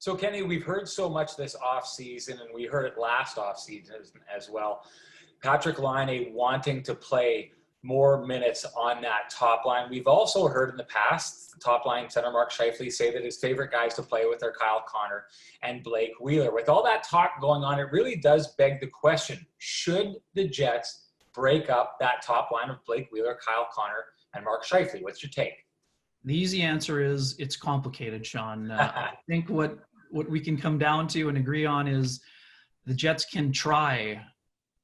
So Kenny, we've heard so much this offseason, and we heard it last offseason as well. Patrik Laine wanting to play more minutes on that top line. We've also heard in the past, the top line center Mark Scheifele say that his favorite guys to play with are Kyle Connor and Blake Wheeler. With all that talk going on, it really does beg the question, should the Jets break up that top line of Blake Wheeler, Kyle Connor, and Mark Scheifele? What's your take? The easy answer is it's complicated, Sean. I think what we can come down to and agree on is the Jets can try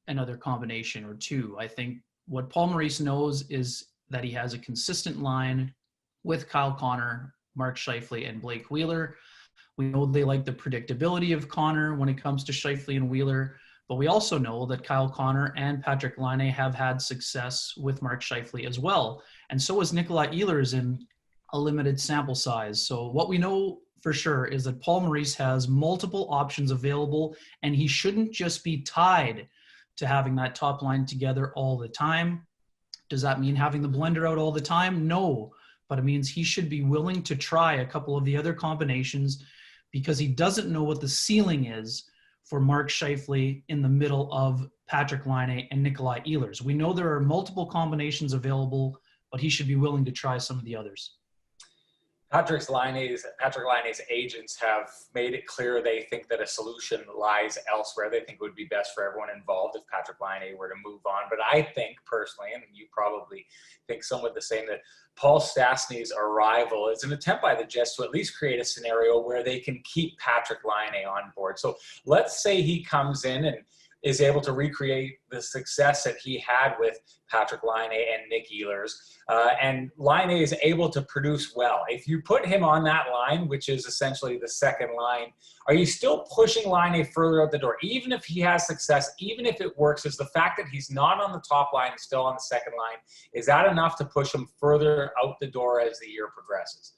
another combination or two. I think what Paul Maurice knows is that he has a consistent line with Kyle Connor, Mark Scheifele, and Blake Wheeler. We know they like the predictability of Connor when it comes to Scheifele and Wheeler, but we also know that Kyle Connor and Patrik Laine have had success with Mark Scheifele as well. And so is Nikolai Ehlers in a limited sample size. So what we know for sure is that Paul Maurice has multiple options available, and he shouldn't just be tied to having that top line together all the time. Does that mean having the blender out all the time? No, but it means he should be willing to try a couple of the other combinations because he doesn't know what the ceiling is for Mark Scheifele in the middle of Patrik Laine and Nikolai Ehlers. We know there are multiple combinations available, but he should be willing to try some of the others. Patrik Laine's agents have made it clear they think that a solution lies elsewhere. They think it would be best for everyone involved if Patrik Laine were to move on. But I think personally, and you probably think somewhat the same, that Paul Stastny's arrival is an attempt by the Jets to at least create a scenario where they can keep Patrik Laine on board. So let's say he comes in and is able to recreate the success that he had with Patrik Laine and Nick Ehlers. And Laine is able to produce well. If you put him on that line, which is essentially the second line, are you still pushing Laine further out the door? Even if he has success, even if it works, is the fact that he's not on the top line and still on the second line, is that enough to push him further out the door as the year progresses?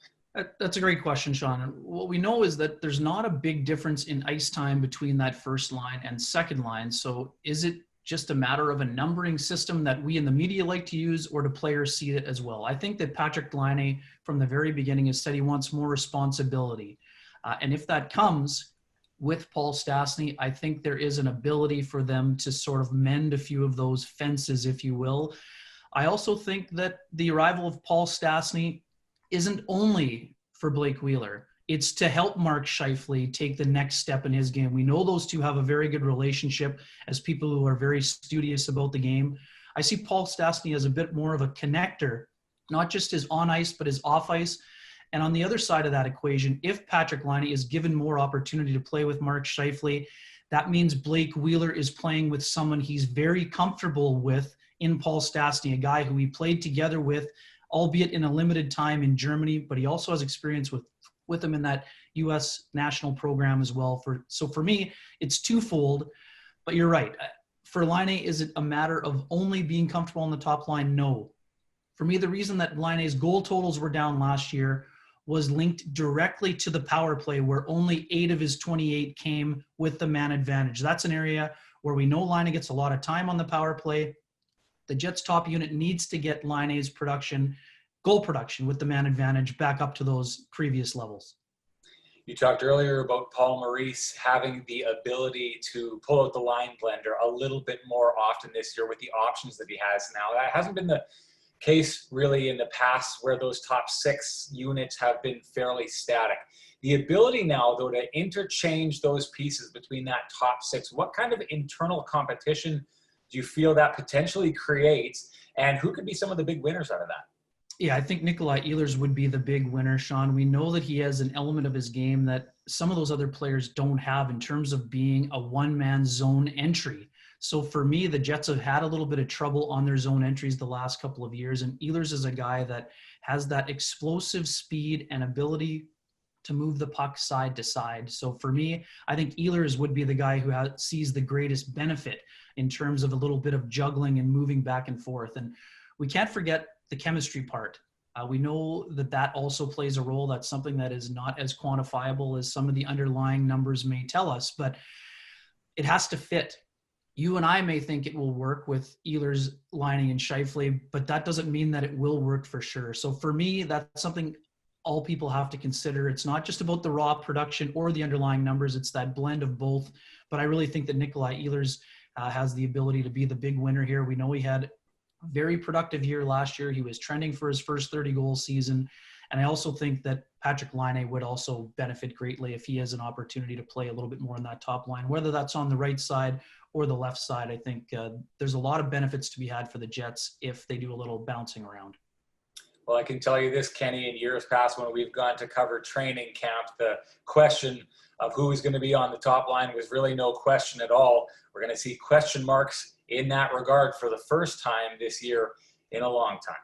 That's a great question, Sean. What we know is that there's not a big difference in ice time between that first line and second line. So is it just a matter of a numbering system that we in the media like to use, or do players see it as well? I think that Patrik Laine from the very beginning has said he wants more responsibility. And if that comes with Paul Stastny, I think there is an ability for them to sort of mend a few of those fences, if you will. I also think that the arrival of Paul Stastny isn't only for Blake Wheeler. It's to help Mark Scheifele take the next step in his game. We know those two have a very good relationship as people who are very studious about the game. I see Paul Stastny as a bit more of a connector, not just his on ice, but his off ice. And on the other side of that equation, if Patrik Laine is given more opportunity to play with Mark Scheifele, that means Blake Wheeler is playing with someone he's very comfortable with in Paul Stastny, a guy who he played together with, albeit in a limited time in Germany, but he also has experience with him in that U.S. national program as well. So for me, it's twofold, but you're right. For Laine, is it a matter of only being comfortable on the top line? No. For me, the reason that Laine's goal totals were down last year was linked directly to the power play, where only 8 of his 28 came with the man advantage. That's an area where we know Laine gets a lot of time on the power play. The Jets' top unit needs to get Laine's goal production with the man advantage back up to those previous levels. You talked earlier about Paul Maurice having the ability to pull out the line blender a little bit more often this year with the options that he has now. That hasn't been the case really in the past, where those top 6 units have been fairly static. The ability now, though, to interchange those pieces between that top 6, what kind of internal competition do you feel that potentially creates, and who could be some of the big winners out of that? Yeah, I think Nikolai Ehlers would be the big winner, Sean. We know that he has an element of his game that some of those other players don't have in terms of being a one-man zone entry. So for me, the Jets have had a little bit of trouble on their zone entries the last couple of years, and Ehlers is a guy that has that explosive speed and ability to move the puck side to side. So for me, I think Ehlers would be the guy who sees the greatest benefit in terms of a little bit of juggling and moving back and forth. And we can't forget the chemistry part. We know that also plays a role. That's something that is not as quantifiable as some of the underlying numbers may tell us, but it has to fit. You and I may think it will work with Ehlers, Laine, and Scheifele, but that doesn't mean that it will work for sure. So for me, that's something all people have to consider. It's not just about the raw production or the underlying numbers. It's that blend of both. But I really think that Nikolai Ehlers has the ability to be the big winner here. We know he had a very productive year last year. He was trending for his first 30-goal season. And I also think that Patrik Laine would also benefit greatly if he has an opportunity to play a little bit more on that top line, whether that's on the right side or the left side. I think there's a lot of benefits to be had for the Jets if they do a little bouncing around. Well, I can tell you this, Kenny, in years past when we've gone to cover training camp, the question of who is going to be on the top line was really no question at all. We're going to see question marks in that regard for the first time this year in a long time.